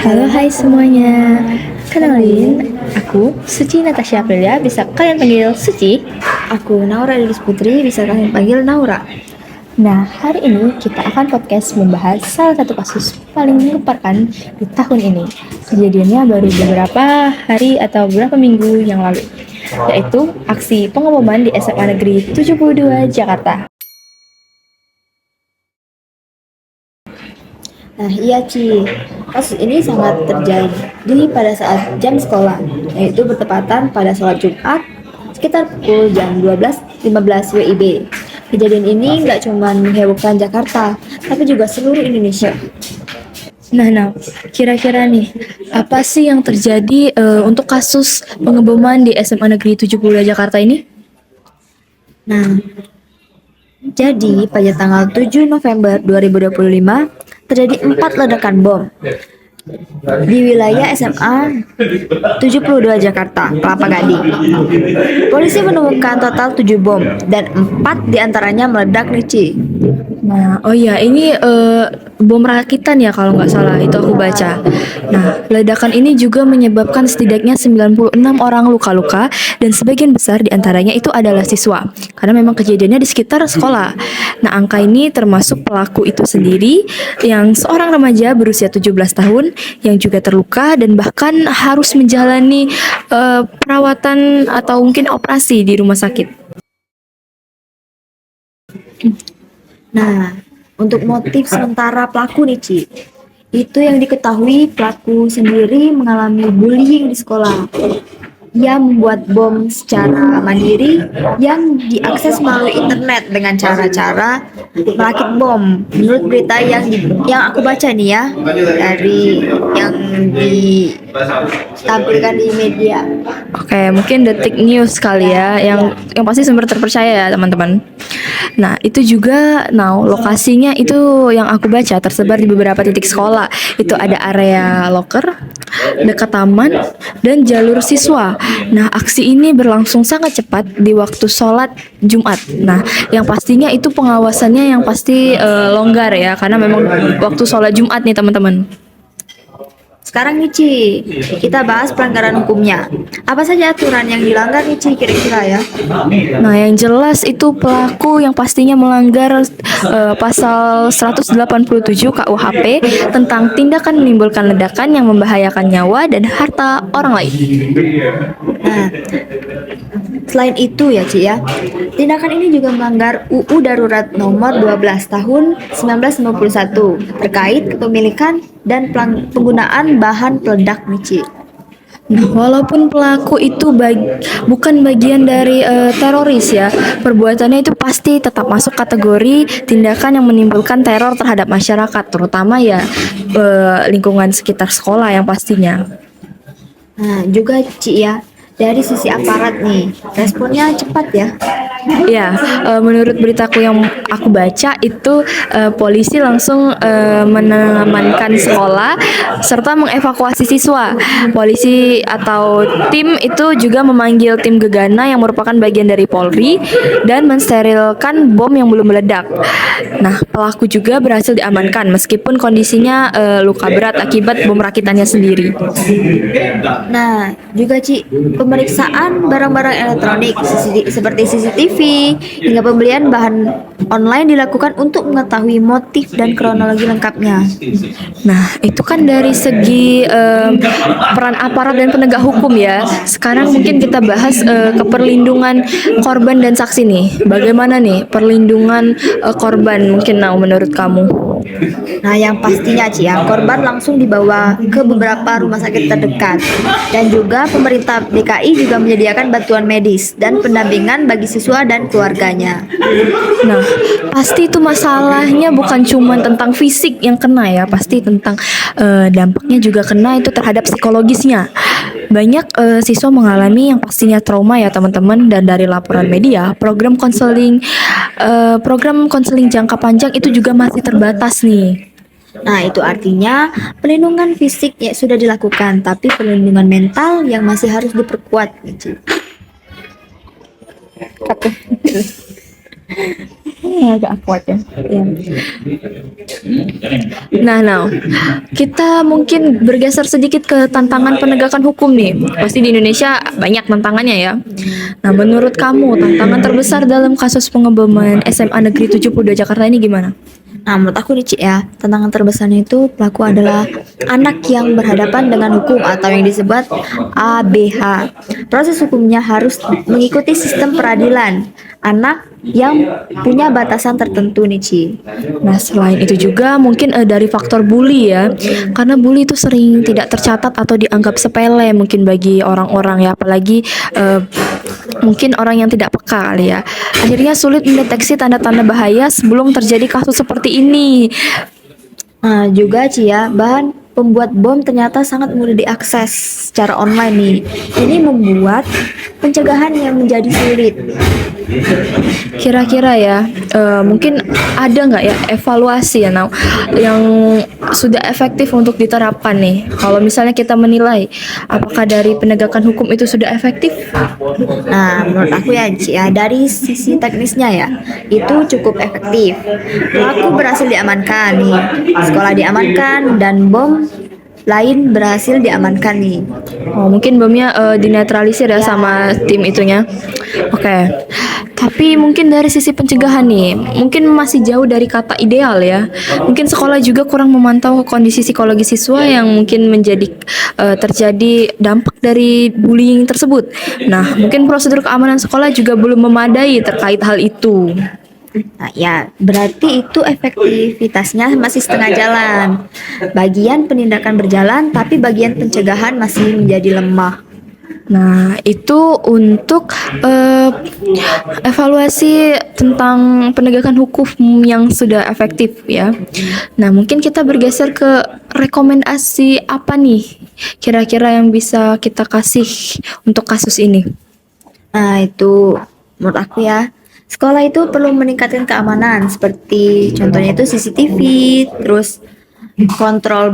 Halo, hai semuanya. Kenalin, aku Suci Natasha Aprilia, bisa kalian panggil Suci. Aku Naura Lilis Putri, bisa kalian panggil Naura. Nah, hari ini kita akan podcast membahas salah satu kasus paling menggemparkan di tahun ini. Kejadiannya baru beberapa hari atau beberapa minggu yang lalu, yaitu aksi pengeboman di SMA Negeri 72 Jakarta. Nah, iya Ci, kasus ini sangat terjadi pada saat jam sekolah, yaitu bertepatan pada sholat Jumat sekitar pukul jam 12.15 WIB. Kejadian ini nggak cuma menghebohkan Jakarta, tapi juga seluruh Indonesia. Nah, kira-kira nih, apa sih yang terjadi untuk kasus pengeboman di SMA Negeri 72 Jakarta ini? Nah, jadi pada tanggal 7 November 2025 terjadi 4 ledakan bom di wilayah SMA 72 Jakarta, Kelapa Gading. Polisi menemukan total 7 bom dan 4 diantaranya meledak nih Ci. Nah, oh iya, ini bom rakitan ya kalau nggak salah, itu aku baca. Nah, ledakan ini juga menyebabkan setidaknya 96 orang luka-luka dan sebagian besar diantaranya itu adalah siswa. Karena memang kejadiannya di sekitar sekolah. Nah, angka ini termasuk pelaku itu sendiri yang seorang remaja berusia 17 tahun yang juga terluka dan bahkan harus menjalani perawatan atau mungkin operasi di rumah sakit. Nah, untuk motif sementara pelaku nih Ci, itu yang diketahui pelaku sendiri mengalami bullying di sekolah. Ia membuat bom secara mandiri yang diakses melalui internet dengan cara-cara merakit bom. Menurut berita yang aku baca nih ya, dari yang ditampilkan di media. Oke, mungkin Detik News kali ya, yang pasti sumber terpercaya ya teman-teman. Nah, itu juga, lokasinya itu yang aku baca tersebar di beberapa titik sekolah. Itu ada area loker, dekat taman, dan jalur siswa. Nah, aksi ini berlangsung sangat cepat di waktu sholat Jumat. Nah, yang pastinya itu pengawasannya yang pasti longgar ya, karena memang waktu sholat Jumat nih teman-teman. Sekarang nih Ci, kita bahas pelanggaran hukumnya. Apa saja aturan yang dilanggar nih Ci kira-kira ya? Nah, yang jelas itu pelaku yang pastinya melanggar pasal 187 KUHP tentang tindakan menimbulkan ledakan yang membahayakan nyawa dan harta orang lain. Nah, selain itu ya Ci ya, tindakan ini juga melanggar UU Darurat Nomor 12 Tahun 1991 terkait kepemilikan dan penggunaan bahan peledak nih Ci. Nah, walaupun pelaku itu bukan bagian dari teroris ya, perbuatannya itu pasti tetap masuk kategori tindakan yang menimbulkan teror terhadap masyarakat, terutama ya lingkungan sekitar sekolah yang pastinya. Nah, juga Ci ya, dari sisi aparat nih, responnya cepat ya. Ya, menurut beritaku yang aku baca itu polisi langsung mengamankan sekolah serta mengevakuasi siswa. Polisi atau tim itu juga memanggil tim gegana yang merupakan bagian dari Polri dan mensterilkan bom yang belum meledak. Nah, pelaku juga berhasil diamankan meskipun kondisinya luka berat akibat bom rakitannya sendiri. Nah, juga Ci, pemeriksaan barang-barang elektronik seperti CCTV hingga pembelian bahan online dilakukan untuk mengetahui motif dan kronologi lengkapnya. Nah, itu kan dari segi peran aparat dan penegak hukum ya. Sekarang mungkin kita bahas keperlindungan korban dan saksi nih. Bagaimana nih perlindungan korban mungkin menurut kamu? Nah, yang pastinya Ci ya, korban langsung dibawa ke beberapa rumah sakit terdekat. Dan juga pemerintah DKI juga menyediakan bantuan medis dan pendampingan bagi siswa dan keluarganya. Nah, pasti itu masalahnya bukan cuma tentang fisik yang kena ya, pasti tentang dampaknya juga kena itu terhadap psikologisnya. Banyak siswa mengalami yang pastinya trauma ya teman-teman, dan dari laporan media, program konseling jangka panjang itu juga masih terbatas nih. Nah, itu artinya perlindungan fisik ya sudah dilakukan, tapi perlindungan mental yang masih harus diperkuat. Agak awkward ya. Iya. Nah, kita mungkin bergeser sedikit ke tantangan penegakan hukum nih. Pasti di Indonesia banyak tantangannya ya. Nah, menurut kamu tantangan terbesar dalam kasus pengeboman SMA Negeri 72 Jakarta ini gimana? Nah, menurut aku nih Ci ya, tantangan terbesarnya itu pelaku adalah anak yang berhadapan dengan hukum atau yang disebut ABH. Proses hukumnya harus mengikuti sistem peradilan anak yang punya batasan tertentu nih Ci. Nah, selain itu juga mungkin dari faktor bully ya. Karena bully itu sering tidak tercatat atau dianggap sepele mungkin bagi orang-orang ya, apalagi mungkin orang yang tidak peka kali ya. Akhirnya sulit mendeteksi tanda-tanda bahaya sebelum terjadi kasus seperti ini. Nah, juga Ci ya, bahan pembuat bom ternyata sangat mudah diakses secara online nih. Ini membuat pencegahan yang menjadi sulit. Kira-kira ya, mungkin ada nggak ya evaluasi ya, Nau, yang sudah efektif untuk diterapkan nih? Kalau misalnya kita menilai, apakah dari penegakan hukum itu sudah efektif? Nah, menurut aku ya, Ci, ya dari sisi teknisnya ya, itu cukup efektif. Pelaku berhasil diamankan nih, sekolah diamankan, dan bom lain berhasil diamankan nih. Oh, mungkin bomnya dinetralisir ya sama tim itunya. Oke. Tapi mungkin dari sisi pencegahan nih, mungkin masih jauh dari kata ideal ya. Mungkin sekolah juga kurang memantau kondisi psikologi siswa yang mungkin menjadi terjadi dampak dari bullying tersebut. Nah, mungkin prosedur keamanan sekolah juga belum memadai terkait hal itu. Nah, ya, berarti itu efektivitasnya masih setengah jalan. Bagian penindakan berjalan, tapi bagian pencegahan masih menjadi lemah. Nah, itu untuk evaluasi tentang penegakan hukum yang sudah efektif ya. Nah, mungkin kita bergeser ke rekomendasi apa nih kira-kira yang bisa kita kasih untuk kasus ini. Nah, itu menurut aku ya, sekolah itu perlu meningkatkan keamanan seperti contohnya itu CCTV, terus kontrol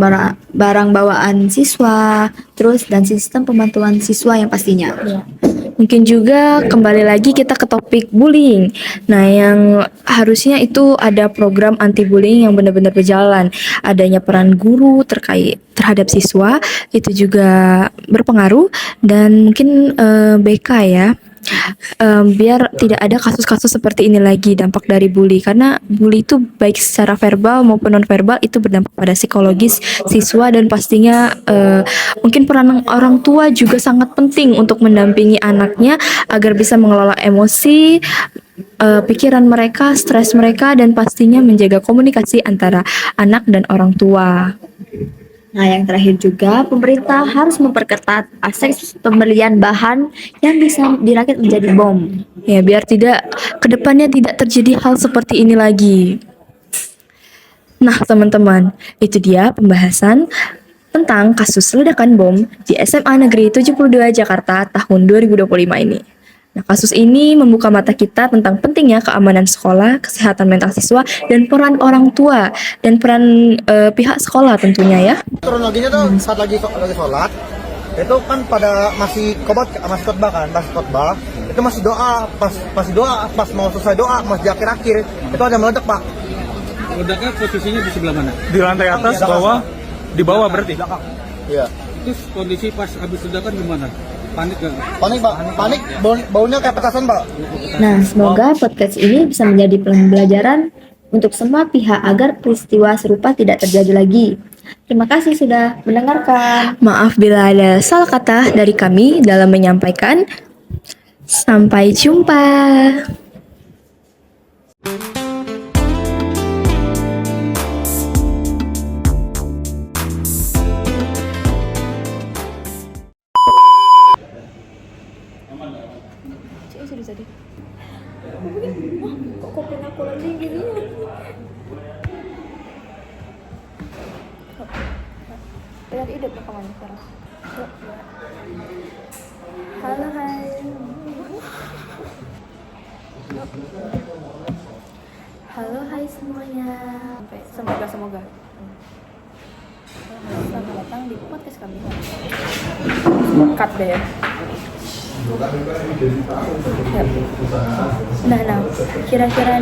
barang bawaan siswa, terus dan sistem pembantuan siswa yang pastinya. Mungkin juga kembali lagi kita ke topik bullying. Nah, yang harusnya itu ada program anti bullying yang benar-benar berjalan. Adanya peran guru terhadap siswa itu juga berpengaruh, dan mungkin BK ya. Biar tidak ada kasus-kasus seperti ini lagi dampak dari bully, karena bully itu baik secara verbal maupun non verbal itu berdampak pada psikologis siswa, dan pastinya mungkin peran orang tua juga sangat penting untuk mendampingi anaknya agar bisa mengelola emosi, pikiran mereka, stres mereka, dan pastinya menjaga komunikasi antara anak dan orang tua. Nah, yang terakhir juga, pemerintah harus memperketat akses pembelian bahan yang bisa dirakit menjadi bom. Ya, biar kedepannya tidak terjadi hal seperti ini lagi. Nah, teman-teman, itu dia pembahasan tentang kasus ledakan bom di SMA Negeri 72 Jakarta tahun 2025 ini. Nah, kasus ini membuka mata kita tentang pentingnya keamanan sekolah, kesehatan mental siswa, dan peran orang tua dan peran pihak sekolah tentunya ya. Kronologinya tuh saat lagi sholat itu kan pada masih khotbah kan, itu masih doa, pas mau selesai doa, masih di akhir itu ada meledak Pak. Ledaknya posisinya di sebelah mana? Di lantai atas, bawah, di bawah berarti. Iya. Terus kondisi pas habis ledakan gimana? Panik gak? Panik Pak, baunya kayak petasan Pak. Nah, semoga podcast ini bisa menjadi pembelajaran untuk semua pihak agar peristiwa serupa tidak terjadi lagi. Terima kasih sudah mendengarkan. Maaf bila ada salah kata dari kami dalam menyampaikan. Sampai jumpa. Halo, hai. Halo, hai semuanya. Semoga. Selamat datang di podcast kami. Cut deh ya. Nah, kira-kira